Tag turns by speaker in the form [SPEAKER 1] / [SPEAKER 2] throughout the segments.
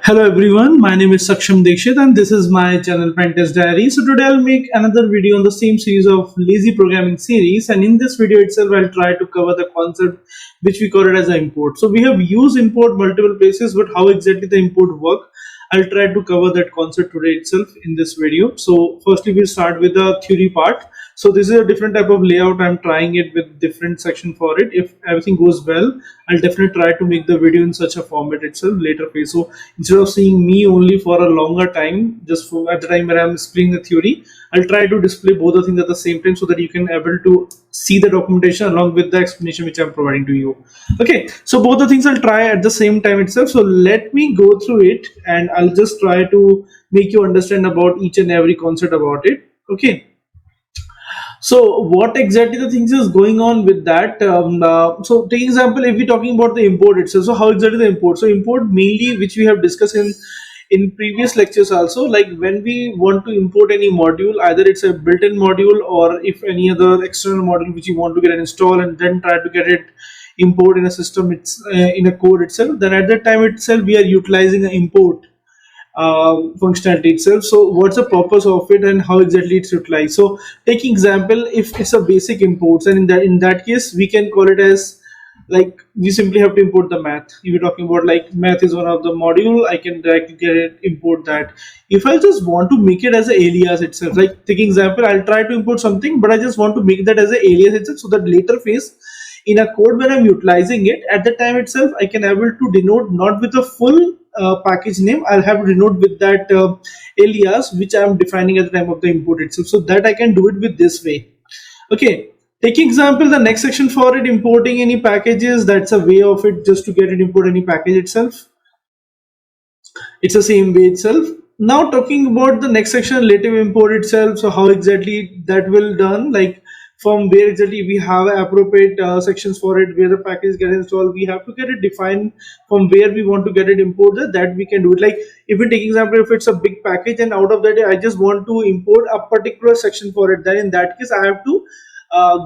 [SPEAKER 1] Hello everyone, my name is Saksham Dikshit and this is my channel Pentest Diary. So today I'll make another video on the same series of lazy programming series, and in this video itself I'll try to cover the concept which we call it as an import. So we have used import multiple places, but how exactly the import work, I'll try to cover that concept today itself in this video. So firstly we'll start with the theory part. So this is a different type of layout. I'm trying it with different section for it. If everything goes well, I'll definitely try to make the video in such a format itself later phase. So instead of seeing me only for a longer time, just for at the time when I'm explaining the theory, I'll try to display both the things at the same time so that you can able to see the documentation along with the explanation which I'm providing to you. Okay, so both the things I'll try at the same time itself. So let me go through it and I'll just try to make you understand about each and every concept about it. Okay. So what exactly the things is going on with that? So take example, if we're talking about the import itself. So how exactly the import? So import mainly, which we have discussed in previous lectures also, like when we want to import any module, either it's a built-in module or if any other external module which you want to get it installed and then try to get it import in a system, it's in a code itself. Then at that time itself, we are utilizing an import functionality itself. So what's the purpose of it and how exactly it's utilized? So taking example, if it's a basic imports, and in that case we can call it as, like, we simply have to import the math. If you're talking about like math is one of the module, I can directly get it, import that. If I just want to make it as an alias itself, like taking example, I'll try to import something, but I just want to make that as an alias itself, so that later phase in a code when I'm utilizing it, at the time itself I can able to denote not with a full package name. I'll have to denote with that alias which I'm defining at the time of the import itself, so that I can do it with this way. Okay, taking example, the next section for it, importing any packages, that's a way of it, just to get it import any package itself. It's the same way itself. Now talking about the next section, relative import itself. So how exactly that will done, like from where exactly we have appropriate sections for it, where the package get installed, we have to get it defined from where we want to get it imported, that we can do it. Like if we take example, if it's a big package and out of that I just want to import a particular section for it, then in that case I have to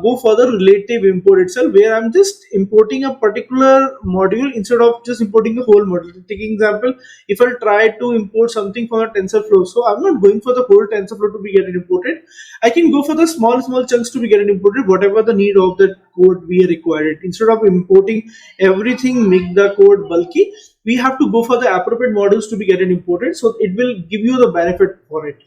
[SPEAKER 1] go for the relative import itself, where I'm just importing a particular module instead of just importing the whole module. Taking example, if I try to import something from a TensorFlow, so I'm not going for the whole TensorFlow to be getting imported. I can go for the small chunks to be getting imported, whatever the need of the code we require it. Instead of importing everything, make the code bulky, we have to go for the appropriate modules to be getting imported, so it will give you the benefit for it.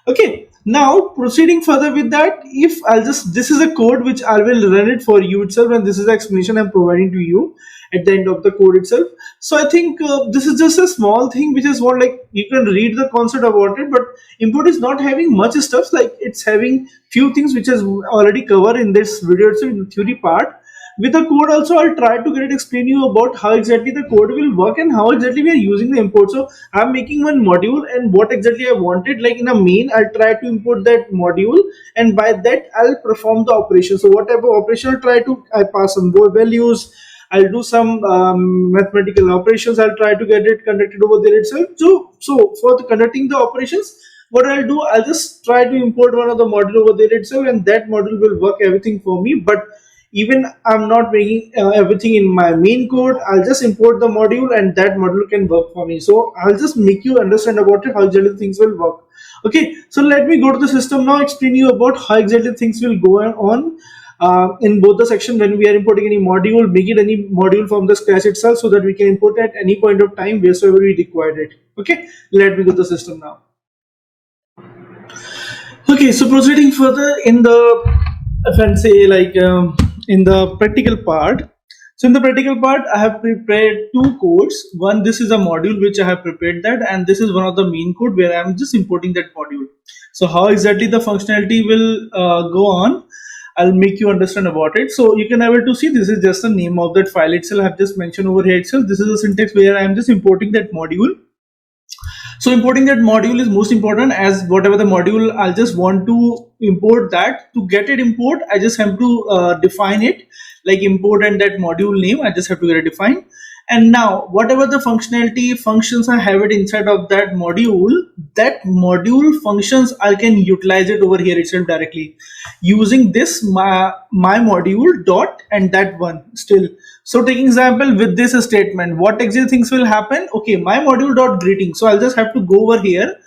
[SPEAKER 1] Okay, now proceeding further with that, if I'll just, this is a code which I will run it for you itself, and this is the explanation I'm providing to you at the end of the code itself. So I think this is just a small thing which is what, like, you can read the concept about it, but import is not having much stuff, like it's having few things which is already covered in this video itself, in the theory part. With the code also, I'll try to get it explain you about how exactly the code will work and how exactly we are using the import. So I'm making one module, and what exactly I wanted, like in a main, I'll try to import that module, and by that I'll perform the operation. So whatever operation I'll try to, I pass some values, I'll do some mathematical operations, I'll try to get it conducted over there itself. So for the conducting the operations, what I'll do, I'll just try to import one of the module over there itself, and that module will work everything for me. But even I'm not making everything in my main code, I'll just import the module and that module can work for me. So I'll just make you understand about it, how exactly things will work. Okay, so let me go to the system now, explain you about how exactly things will go on in both the section. When we are importing any module, make it any module from the scratch itself, so that we can import at any point of time wheresoever we require it. Okay, let me go to the system now. Okay, so proceeding further in the, if I say like in the practical part. So in the practical part, I have prepared two codes. One, this is a module which I have prepared that, and this is one of the main code where I am just importing that module. So how exactly the functionality will go on, I'll make you understand about it. So you can able to see, this is just the name of that file itself. I have just mentioned over here itself. This is a syntax where I am just importing that module. So importing that module is most important, as whatever the module I'll just want to import, that to get it import I just have to define it, like import and that module name I just have to get it defined. And now whatever the functionality functions I have it inside of that module functions I can utilize it over here itself directly using this my module dot and that one still. So taking example with this statement, what exactly things will happen? Okay, my module dot greeting. So I'll just have to go over here,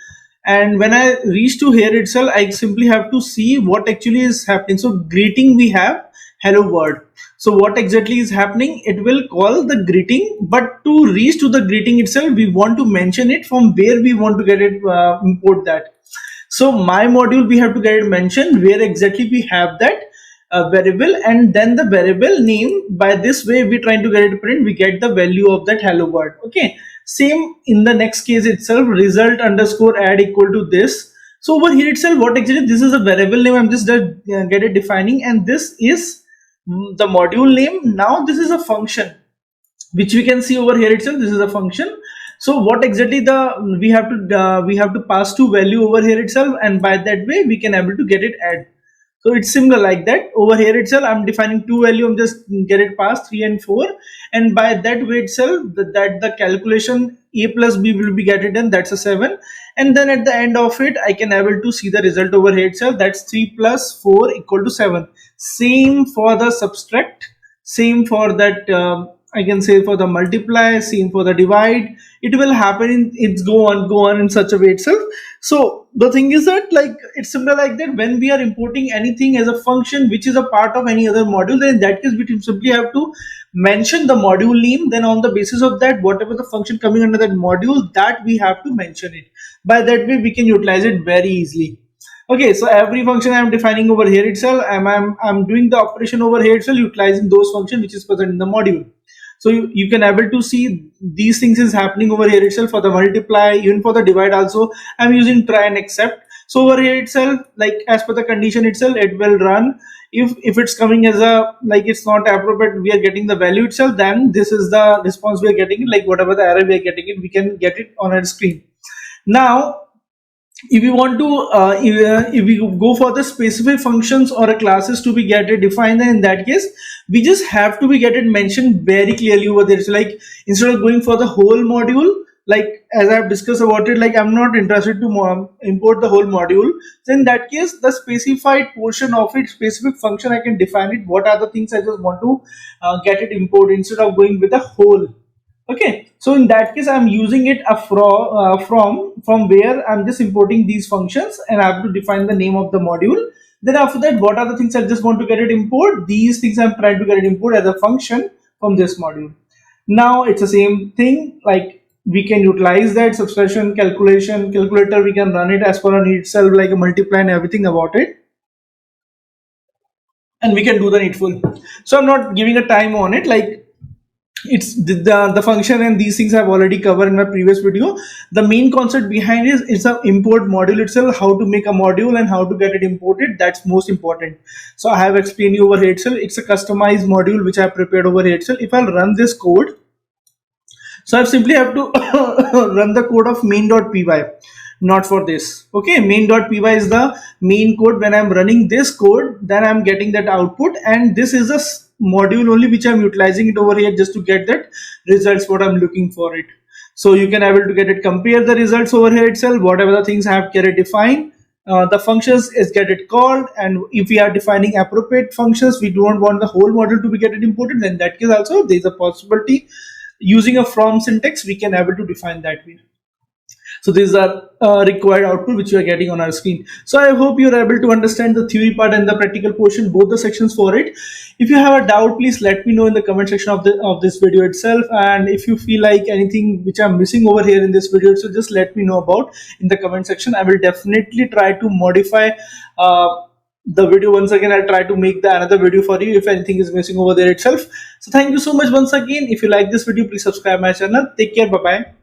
[SPEAKER 1] and when I reach to here itself, I simply have to see what actually is happening. So greeting we have hello world. So what exactly is happening? It will call the greeting, but to reach to the greeting itself, we want to mention it from where we want to get it, import that. So my module, we have to get it mentioned where exactly we have that variable, and then the variable name. By this way we trying to get it print, we get the value of that hello world. Okay, same in the next case itself, result underscore add equal to this. So over here itself, what actually, this is a variable name, I'm just get it defining, and this is the module name. Now this is a function which we can see over here itself, this is a function. So what exactly the we have to pass to value over here itself, and by that way we can able to get it add. So it's similar like that. Over here itself, I'm defining two value, I'm just get it past 3 and 4, and by that way itself, that the calculation a plus b will be get it done, that's a 7, and then at the end of it I can able to see the result over here itself, that's 3 plus 4 equal to 7. Same for the subtract, same for that, I can say for the multiply, same for the divide. It will happen in, it's go on in such a way itself. So the thing is that, like, it's similar like that. When we are importing anything as a function which is a part of any other module, then in that case we simply have to mention the module name. Then on the basis of that, whatever the function coming under that module, that we have to mention it. By that way we can utilize it very easily. Okay, so every function I'm defining over here itself, I'm doing the operation over here itself utilizing those functions which is present in the module. So you can able to see these things is happening over here itself. For the multiply, even for the divide also, I'm using try and except. So over here itself, like as per the condition itself, it will run. If it's coming as a, like, it's not appropriate, we are getting the value itself, then this is the response we are getting, like whatever the error we are getting it, we can get it on our screen. Now if we want to if we go for the specific functions or a classes to be get it defined, then in that case we just have to be get it mentioned very clearly over there. So like instead of going for the whole module, like as I've discussed about it, like I'm not interested to import the whole module, so in that case the specified portion of it, specific function, I can define it, what are the things I just want to get it imported instead of going with the whole. Okay, so in that case I'm using it from where I'm just importing these functions, and I have to define the name of the module. Then after that, what are the things I just want to get it import, these things I'm trying to get it import as a function from this module. Now it's the same thing, like we can utilize that subtraction calculator, we can run it as per our need itself, like a multiply and everything about it, and we can do the needful. So I'm not giving a time on it, like it's the function and these things I've already covered in my previous video. The main concept behind it is a import module itself, how to make a module and how to get it imported, that's most important. So I have explained you over here itself, it's a customized module which I have prepared over here itself. If I'll run this code, so I simply have to run the code of main.py, not for this. Okay, main.py is the main code. When I'm running this code, then I'm getting that output, and this is a module only which I'm utilizing it over here just to get that results what I'm looking for it. So you can able to get it, compare the results over here itself, whatever the things I have get it defined, the functions is get it called, and if we are defining appropriate functions, we don't want the whole module to be get it imported, then in that case also there is a possibility using a from syntax we can able to define that way. So these are required output which we are getting on our screen. So I hope you're able to understand the theory part and the practical portion, both the sections for it. If you have a doubt, please let me know in the comment section of this video itself, and if you feel like anything which I'm missing over here in this video, so just let me know about in the comment section. I will definitely try to modify the video once again. I'll try to make the another video for you if anything is missing over there itself. So thank you so much once again. If you like this video, please subscribe my channel. Take care. Bye bye.